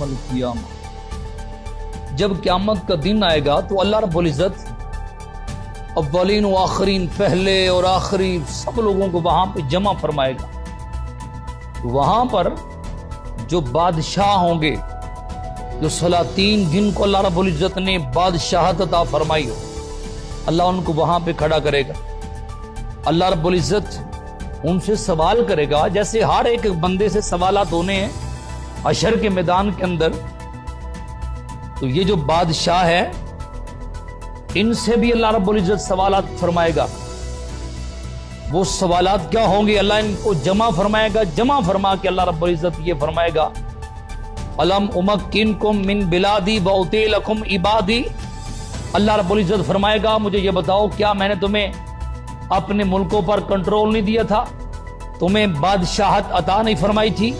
यौमल क़ियामा। जब क़यामत का दिन आएगा तो अल्लाह रब्बुल इज़्ज़त अव्वलीन व आखरीन, पहले और आखिरी सब लोगों को वहां पे जमा फरमाएगा। वहां पर जो बादशाह होंगे, जो सलातीन, जिनको अल्लाह रब्बुल इज़्ज़त ने बादशाहत अता फरमाई हो, अल्लाह उनको वहां पे खड़ा करेगा। अल्लाह रब्बुल इज़्ज़त उनसे सवाल करेगा, जैसे हर एक बंदे से सवालात होने हैं हशर के मैदान के अंदर। तो ये जो बादशाह है, इनसे भी अल्लाह रब्बुल इज़्ज़त सवालात फरमाएगा। वो सवालात क्या होंगे? अल्लाह इनको जमा फरमाएगा। जमा फरमा के अल्लाह रब्बुल इज़्ज़त ये फरमाएगा, अलम उमक्किनकुम मिन बिलादी व उतीलकुम इबादी। अल्लाह रब्बुल इज़्ज़त फरमाएगा, मुझे ये बताओ, क्या मैंने तुम्हें अपने मुल्कों पर कंट्रोल नहीं दिया था? तुम्हें बादशाहत अता नहीं फरमाई थी?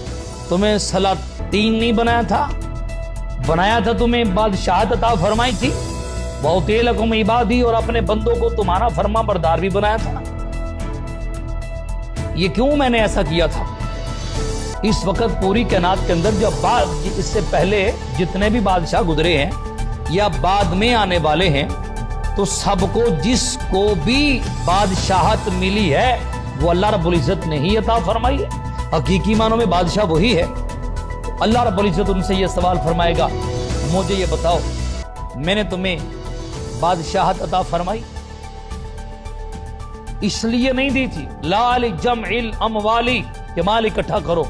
तुम्हें सलातीन नहीं बनाया था? बनाया था, तुम्हें बादशाहत अता फरमाई थी। वउतीलकुम इबादी, और अपने बंदों को तुम्हारा फरमा बरदार भी बनाया था। ये क्यों मैंने ऐसा किया था? इस वक्त पूरी कायनात के अंदर जब इससे पहले जितने भी बादशाह गुजरे हैं या बाद में आने वाले हैं, तो सबको जिसको भी बादशाहत मिली है वो अल्लाह रब्बुल इज़्ज़त ने ही अता फरमाई है। हकीकी मानों में बादशाह वही है। अल्लाह रब्बुल इज़्ज़त उनसे ये सवाल फरमाएगा, मुझे ये बताओ, मैंने तुम्हें बादशाहत अता फरमाई? इसलिए नहीं दी थी लाल जमइल अमवाली, कि माल इकट्ठा करो,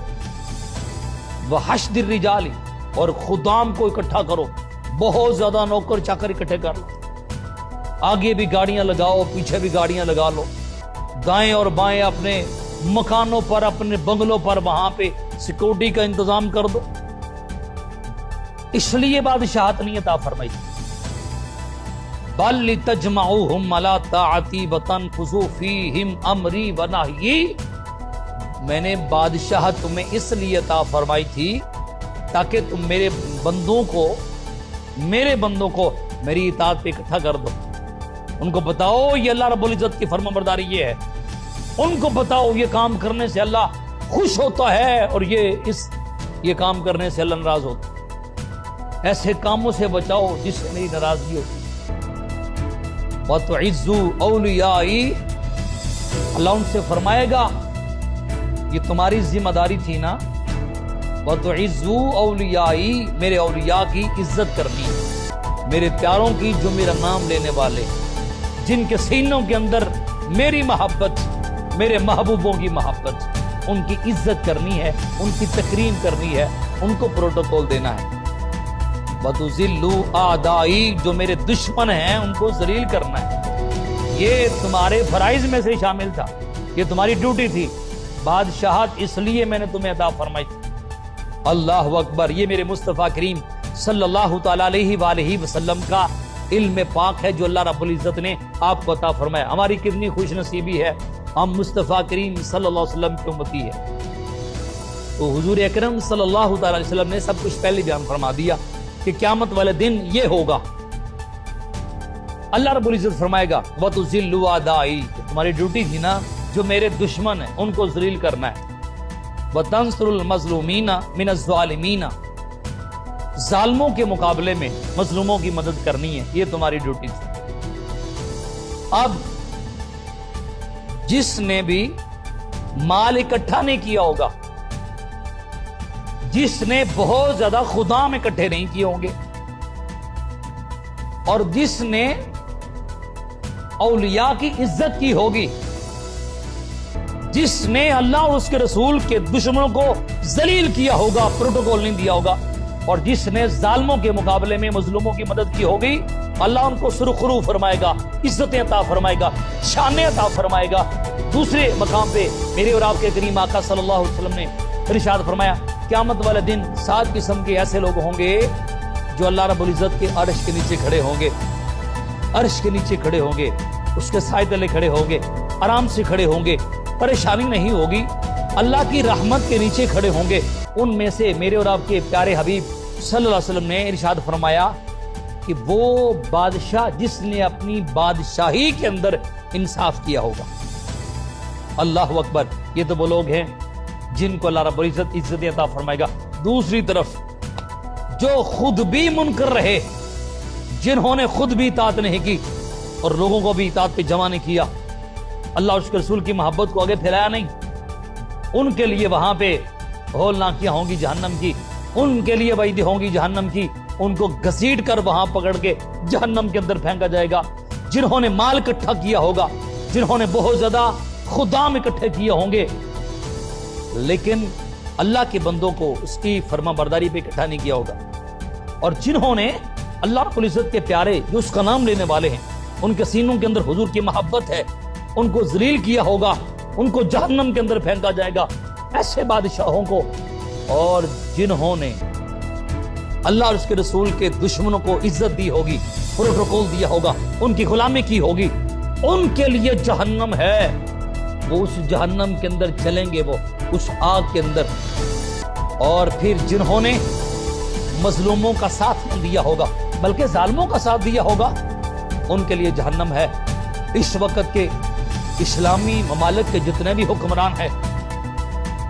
वह हश्दिर रिजाली, और खुदाम को इकट्ठा करो, बहुत ज्यादा नौकर चाकर इकट्ठे कर लो, आगे भी गाड़ियां लगाओ, पीछे भी गाड़ियां लगा लो, दाएं और बाएं अपने मकानों पर, अपने बंगलों पर वहां पे सिक्योरिटी का इंतजाम कर दो। इसलिए बादशाहत नहीं अता फरमाई। बल लितजमऊहुम अला ताअती व तनफुज़ू फीहिम अमरी व नहयी। मैंने बादशाहत तुम्हें इसलिए अता फरमाई थी ताकि तुम मेरे बंदों को मेरी इताअत पे इकट्ठा कर दो। उनको बताओ ये अल्लाह रब्बुल इज़्ज़त की फरमाबरदारी ये है। उनको बताओ ये काम करने से अल्लाह खुश होता है, और ये काम करने से अल्लाह नाराज होता है। ऐसे कामों से बचाओ जिससे मेरी नाराजगी होती। वतुइज़्ज़ु औलियाई, अल्लाह उनसे फरमाएगा, ये तुम्हारी जिम्मेदारी थी ना, वतुइज़्ज़ु औलियाई, मेरे औलिया की इज्जत करनी, मेरे प्यारों की जो मेरा नाम लेने वाले, जिनके सीनों के अंदर मेरी मोहब्बत, मेरे महबूबों की मोहब्बत, उनकी इज्जत करनी है, उनकी तकरीम करनी है, उनको प्रोटोकॉल देना है। वतुज़िल्लु आदाई, जो मेरे दुश्मन हैं उनको जलील करना है। ये तुम्हारे फराइज में से शामिल था, ये तुम्हारी ड्यूटी थी। बादशाहत इसलिए मैंने तुम्हें अता फरमाई थी। अल्लाह अकबर। ये मेरे मुस्तफ़ा करीम सल्लल्लाहु तआला अलैहि वसल्लम का इल्म पाक है जो अल्लाह रब्बुल इज़्ज़त ने आपको अता फरमाया। हमारी कितनी खुश नसीबी है, हम मुस्तफ़ा करीम सल्लल्लाहु अलैहि वसल्लम की उम्मती है। तो हुजूर अकरम सल्लल्लाहु तआला अलैहि वसल्लम ने सब कुछ पहले बयान फरमा दिया कि क़यामत वाले दिन ये होगा। अल्लाह रब्बुल इज़्ज़त फरमाएगा, वतुज़िल्लु आदाई, तुम्हारी ड्यूटी थी ना, जो मेरे दुश्मन है उनको जलील करना है। वतंसुरुल मज़लूमीना मिनज़-ज़ालिमीना, जालिमों के मुकाबले में मजलूमों की मदद करनी है, ये तुम्हारी ड्यूटी थी। अब जिसने भी माल इकट्ठा नहीं किया होगा, जिसने बहुत ज्यादा खुदाम इकट्ठे नहीं किए होंगे, और जिसने औलिया की इज्जत की होगी, जिसने अल्लाह और उसके रसूल के दुश्मनों को जलील किया होगा, प्रोटोकॉल नहीं दिया होगा, और जिसने जालिमों के मुकाबले में मजलूमों की मदद की होगी, अल्लाह उनको सुरखरू फरमाएगा, इज्जतें अता फरमाएगा, शानें अता फरमाएगा। दूसरे मकाम पे मेरे और आपके करीम आका सल्लल्लाहु अलैहि वसल्लम ने इरशाद फरमाया, क़यामत वाले दिन 7 किस्म के ऐसे लोग होंगे जो अल्लाह रब्बुल इज़्ज़त के अर्श के नीचे खड़े होंगे, अर्श के नीचे खड़े होंगे, उसके साए तले खड़े होंगे, आराम से खड़े होंगे, परेशानी नहीं होगी, अल्लाह की रहमत के नीचे खड़े होंगे। उनमें से मेरे और आपके प्यारे हबीब सल्लल्लाहु अलैहि वसल्लम ने इरशाद फरमाया कि वो बादशाह जिसने अपनी बादशाही के अंदर इंसाफ किया होगा। अल्लाह अकबर। ये तो वो लोग हैं जिनको अल्लाह रब्बुल इज़्ज़त इज्जत अता फरमाएगा। दूसरी तरफ جو خود بھی منکر رہے، جنہوں نے خود بھی اطاعت نہیں کی اور لوگوں کو بھی اطاعت پہ جمع نہیں کیا، اللہ اور اس کے رسول کی محبت کو آگے پھیلایا نہیں، ان کے لیے وہاں پہ ہولناکیاں ہوں گی جہنم کی، ان کے لیے وعیدیں ہوں گی جہنم کی، ان کو گھسیٹ کر وہاں پکڑ کے جہنم کے اندر پھینکا جائے گا۔ جنہوں نے مال اکٹھا کیا ہوگا، جنہوں نے بہت زیادہ خدام اکٹھے کیے ہوں گے، لیکن اللہ کے بندوں کو اس کی فرما برداری پہ اکٹھا نہیں کیا ہوگا، اور جنہوں نے اللہ رب العزت کے پیارے جو اس کا نام لینے والے ہیں، ان کے سینوں کے اندر حضور کی محبت ہے، ان کو ذلیل کیا ہوگا، ان کو جہنم کے اندر پھینکا جائے گا، ایسے بادشاہوں کو۔ اور جنہوں نے اللہ اور اس کے رسول کے دشمنوں کو عزت دی ہوگی، پروٹوکول دیا ہوگا، ان کی غلامی کی ہوگی، ان کے لیے جہنم ہے، وہ اس جہنم کے اندر چلیں گے، وہ اس آگ کے اندر۔ اور پھر جنہوں نے مظلوموں کا ساتھ نہ دیا ہوگا بلکہ ظالموں کا ساتھ دیا ہوگا، ان کے لیے جہنم ہے۔ اس وقت کے اسلامی ممالک کے جتنے بھی حکمران ہیں،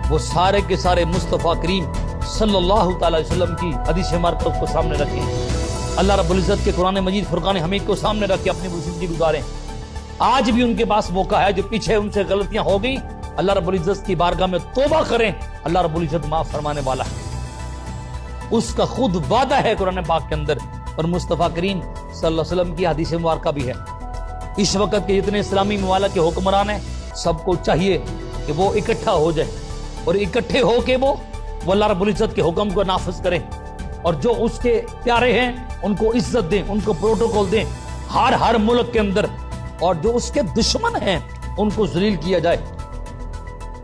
وہ سارے کے سارے مصطفیٰ کریم صلی اللہ تعالی وسلم کی حدیث مبارکہ کو سامنے رکھیں، اللہ رب العزت کے قرآن مجید فرقان حمید کو سامنے رکھ کے اپنی زندگی گزاریں۔ آج بھی ان کے پاس موقع ہے، جو پیچھے ان سے غلطیاں ہو گئی، اللہ رب العزت کی بارگاہ میں توبہ کریں، اللہ رب العزت معاف فرمانے والا ہے، اس کا خود وعدہ ہے قرآن پاک کے اندر، اور مصطفیٰ کریم صلی اللہ علیہ وسلم کی حدیث مبارکہ بھی ہے۔ اس وقت کے جتنے اسلامی ممالک کے حکمران ہیں، سب کو چاہیے کہ وہ اکٹھا ہو جائے، اور اکٹھے ہو کے وہ اللہ رب العزت کے حکم کو نافذ کریں، اور جو اس کے پیارے ہیں ان کو عزت دیں، ان کو پروٹوکول دیں ہر ملک کے اندر، اور جو اس کے دشمن ہیں ان کو ذلیل کیا جائے،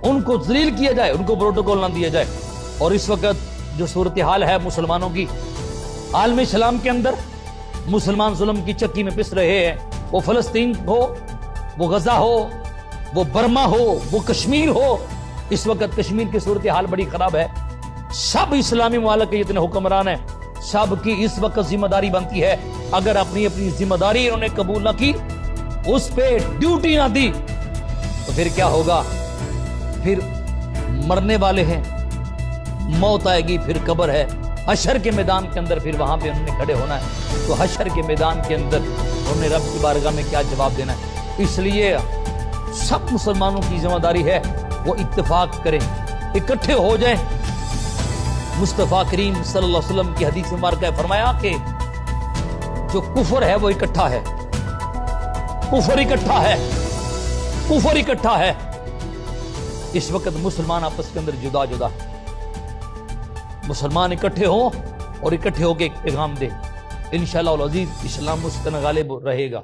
ان کو ذلیل کیا جائے، ان کو پروٹوکول نہ دیا جائے۔ اور اس وقت جو صورتحال ہے مسلمانوں کی عالم اسلام کے اندر، مسلمان ظلم کی چکی میں پس رہے ہیں، وہ فلسطین ہو، وہ غزہ ہو، وہ برما ہو، وہ کشمیر ہو۔ اس وقت کشمیر کی صورتحال بڑی خراب ہے۔ سب اسلامی ممالک کے جتنے حکمران ہیں، سب کی اس وقت ذمہ داری بنتی ہے، اگر اپنی ذمہ داری انہوں نے قبول نہ کی، اس پہ ڈیوٹی نہ دی، تو پھر کیا ہوگا؟ پھر مرنے والے ہیں، موت آئے گی، پھر قبر ہے، حشر کے میدان کے اندر پھر وہاں پہ انہوں نے کھڑے ہونا ہے، تو حشر کے میدان کے اندر انہوں نے رب کی بارگاہ میں کیا جواب دینا ہے؟ اس لیے سب مسلمانوں کی ذمہ داری ہے وہ اتفاق کریں، اکٹھے ہو جائیں۔ مصطفیٰ کریم صلی اللہ علیہ وسلم کی حدیث مبارکہ ہے، فرمایا کہ جو کفر ہے وہ اکٹھا ہے، کفر اکٹھا ہے، کفر اکٹھا ہے۔ اس وقت مسلمان آپس کے اندر جدا جدا، مسلمان اکٹھے ہوں اور اکٹھے ہو کے ایک پیغام دے، انشاءاللہ العزیز اسلام مستن غالب رہے گا۔